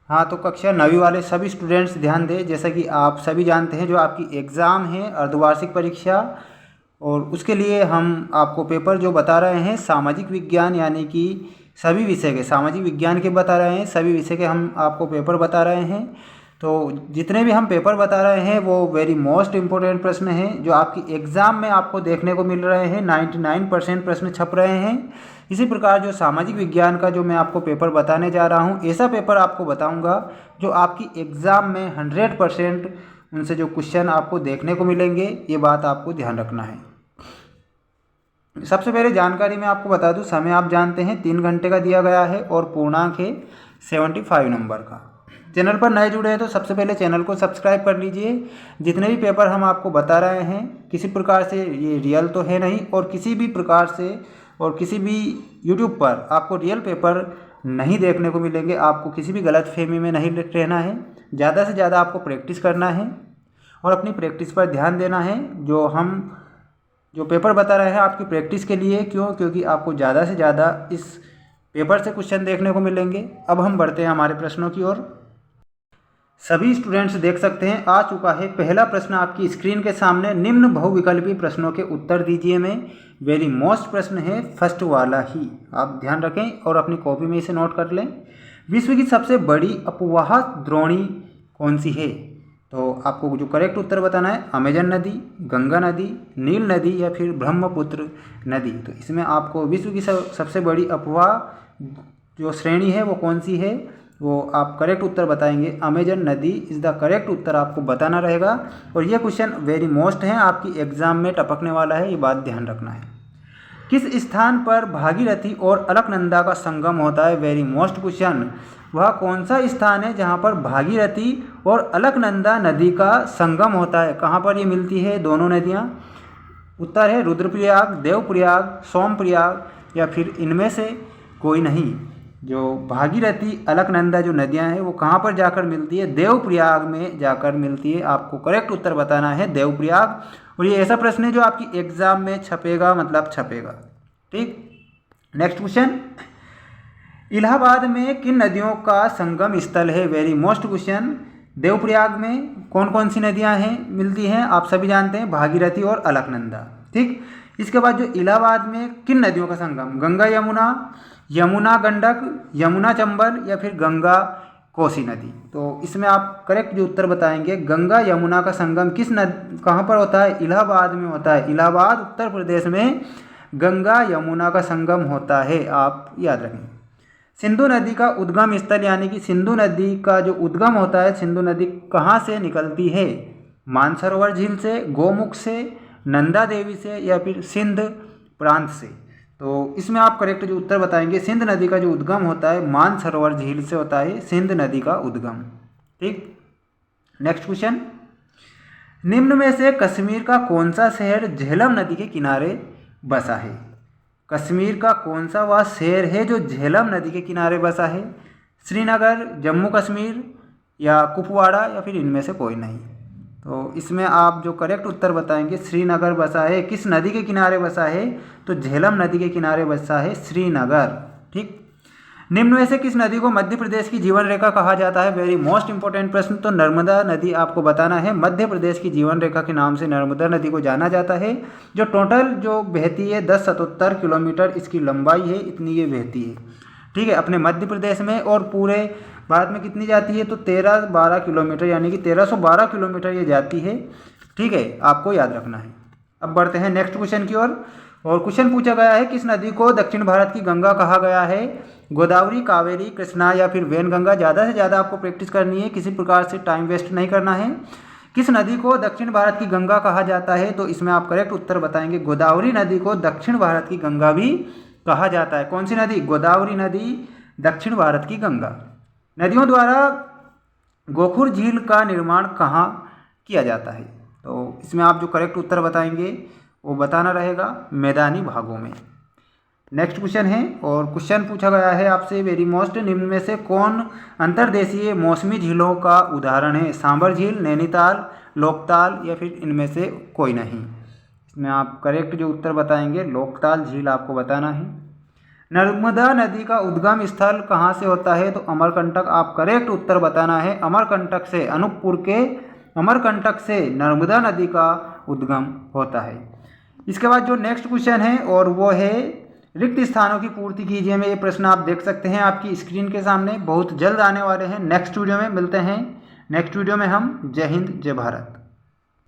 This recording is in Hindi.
हाँ, तो कक्षा 9वीं वाले सभी स्टूडेंट्स ध्यान दें। जैसा कि आप सभी जानते हैं, जो आपकी एग्ज़ाम है अर्धवार्षिक परीक्षा, और उसके लिए हम आपको पेपर जो बता रहे हैं सामाजिक विज्ञान, यानी कि सभी विषय के सामाजिक विज्ञान के बता रहे हैं, सभी विषय के हम आपको पेपर बता रहे हैं। तो जितने भी हम पेपर बता रहे हैं वो वेरी मोस्ट इम्पोर्टेंट प्रश्न हैं जो आपकी एग्ज़ाम में आपको देखने को मिल रहे हैं। 99% प्रश्न छप रहे हैं। इसी प्रकार जो सामाजिक विज्ञान का जो मैं आपको पेपर बताने जा रहा हूँ, ऐसा पेपर आपको बताऊँगा जो आपकी एग्ज़ाम में 100% उनसे जो क्वेश्चन आपको देखने को मिलेंगे। ये बात आपको ध्यान रखना है। सबसे पहले जानकारी मैं आपको बता दूं, समय आप जानते हैं 3 घंटे का दिया गया है और पूर्णांक है 75 नंबर का। चैनल पर नए जुड़े हैं तो सबसे पहले चैनल को सब्सक्राइब कर लीजिए। जितने भी पेपर हम आपको बता रहे हैं किसी प्रकार से ये रियल तो है नहीं, और किसी भी प्रकार से और किसी भी यूट्यूब पर आपको रियल पेपर नहीं देखने को मिलेंगे। आपको किसी भी गलतफहमी में नहीं रहना है। ज़्यादा से ज़्यादा आपको प्रैक्टिस करना है और अपनी प्रैक्टिस पर ध्यान देना है। जो पेपर बता रहे हैं आपकी प्रैक्टिस के लिए, क्योंकि आपको ज़्यादा से ज़्यादा इस पेपर से क्वेश्चन देखने को मिलेंगे। अब हम बढ़ते हैं हमारे प्रश्नों की ओर। सभी स्टूडेंट्स देख सकते हैं, आ चुका है पहला प्रश्न आपकी स्क्रीन के सामने। निम्न बहुविकल्पी प्रश्नों के उत्तर दीजिए में वेरी मोस्ट प्रश्न है फर्स्ट वाला ही। आप ध्यान रखें और अपनी कॉपी में इसे नोट कर लें। विश्व की सबसे बड़ी अपवाह द्रोणी कौन सी है? तो आपको जो करेक्ट उत्तर बताना है, अमेजन नदी, गंगा नदी, नील नदी या फिर ब्रह्मपुत्र नदी। तो इसमें आपको विश्व की सबसे बड़ी अपवाह जो श्रेणी है वो कौन सी है, वो आप करेक्ट उत्तर बताएंगे। अमेजन नदी इज़ द करेक्ट उत्तर आपको बताना रहेगा। और ये क्वेश्चन वेरी मोस्ट है, आपकी एग्जाम में टपकने वाला है, ये बात ध्यान रखना है। किस स्थान पर भागीरथी और अलकनंदा का संगम होता है? Very most question. वह कौन सा स्थान है जहाँ पर भागीरथी और अलकनंदा नदी का संगम होता है? कहाँ पर ये मिलती है दोनों नदियाँ? उत्तर है रुद्रप्रयाग, देवप्रयाग, सोमप्रयाग या फिर इनमें से कोई नहीं। जो भागीरथी अलकनंदा जो नदियाँ हैं वो कहाँ पर जाकर मिलती है? देवप्रयाग में जाकर मिलती है। आपको करेक्ट उत्तर बताना है देवप्रयाग। और ये ऐसा प्रश्न है जो आपकी एग्जाम में छपेगा, मतलब छपेगा। ठीक, नेक्स्ट क्वेश्चन। इलाहाबाद में किन नदियों का संगम स्थल है? Very most question. देवप्रयाग में कौन कौन सी नदियां हैं मिलती हैं? आप सभी जानते हैं, भागीरथी और अलकनंदा। ठीक, इसके बाद जो इलाहाबाद में किन नदियों का संगम? गंगा यमुना, यमुना गंडक, यमुना चंबल या फिर गंगा कोसी नदी। तो इसमें आप करेक्ट जो उत्तर बताएंगे, गंगा यमुना का संगम कहाँ पर होता है? इलाहाबाद में होता है। इलाहाबाद उत्तर प्रदेश में गंगा यमुना का संगम होता है, आप याद रखें। सिंधु नदी का उद्गम स्थल, यानी कि सिंधु नदी का जो उद्गम होता है, सिंधु नदी कहाँ से निकलती है? मानसरोवर झील से, गोमुख से, नंदा देवी से या फिर सिंध प्रांत से। तो इसमें आप करेक्ट जो उत्तर बताएंगे, सिंध नदी का जो उद्गम होता है मानसरोवर झील से होता है, सिंध नदी का उद्गम। ठीक, नेक्स्ट क्वेश्चन। निम्न में से कश्मीर का कौन सा शहर झेलम नदी के किनारे बसा है? कश्मीर का कौन सा वह शहर है जो झेलम नदी के किनारे बसा है? श्रीनगर, जम्मू कश्मीर या कुपवाड़ा या फिर इनमें से कोई नहीं। तो इसमें आप जो करेक्ट उत्तर बताएंगे, श्रीनगर बसा है। किस नदी के किनारे बसा है? तो झेलम नदी के किनारे बसा है श्रीनगर। ठीक, निम्न में से किस नदी को मध्य प्रदेश की जीवन रेखा कहा जाता है? वेरी मोस्ट इंपॉर्टेंट प्रश्न। तो नर्मदा नदी आपको बताना है। मध्य प्रदेश की जीवन रेखा के नाम से नर्मदा नदी को जाना जाता है। जो टोटल जो बहती है 1077 किलोमीटर इसकी लंबाई है, इतनी ये बहती है। ठीक है, अपने मध्य प्रदेश में। और पूरे भारत में कितनी जाती है? तो 1312 किलोमीटर, यानी कि 1312 किलोमीटर ये जाती है। ठीक है, आपको याद रखना है। अब बढ़ते हैं नेक्स्ट क्वेश्चन की ओर। और क्वेश्चन पूछा गया है, किस नदी को दक्षिण भारत की गंगा कहा गया है? गोदावरी, कावेरी, कृष्णा या फिर वैनगंगा। ज़्यादा से ज़्यादा आपको प्रैक्टिस करनी है, किसी प्रकार से टाइम वेस्ट नहीं करना है। किस नदी को दक्षिण भारत की गंगा कहा जाता है? तो इसमें आप करेक्ट उत्तर बताएंगे, गोदावरी नदी को दक्षिण भारत की गंगा भी कहा जाता है। कौन सी नदी? गोदावरी नदी दक्षिण भारत की गंगा। नदियों द्वारा गोखुर झील का निर्माण कहाँ किया जाता है? तो इसमें आप जो करेक्ट उत्तर बताएंगे वो बताना रहेगा मैदानी भागों में। नेक्स्ट क्वेश्चन है, और क्वेश्चन पूछा गया है आपसे वेरी मोस्ट। निम्न में से कौन अंतर्देशीय मौसमी झीलों का उदाहरण है? सांबर झील, नैनीताल, लोकताल या फिर इनमें से कोई नहीं। इसमें आप करेक्ट जो उत्तर बताएंगे, लोकताल झील आपको बताना है। नर्मदा नदी का उद्गम स्थल कहाँ से होता है? तो अमरकंटक। आप करेक्ट उत्तर बताना है। अमरकंटक से, अनूपपुर के अमरकंटक से नर्मदा नदी का उद्गम होता है। इसके बाद जो नेक्स्ट क्वेश्चन है और वो है रिक्त स्थानों की पूर्ति कीजिए में। ये प्रश्न आप देख सकते हैं आपकी स्क्रीन के सामने, बहुत जल्द आने वाले हैं। नेक्स्ट वीडियो में मिलते हैं। नेक्स्ट वीडियो में हम जय हिंद जय भारत।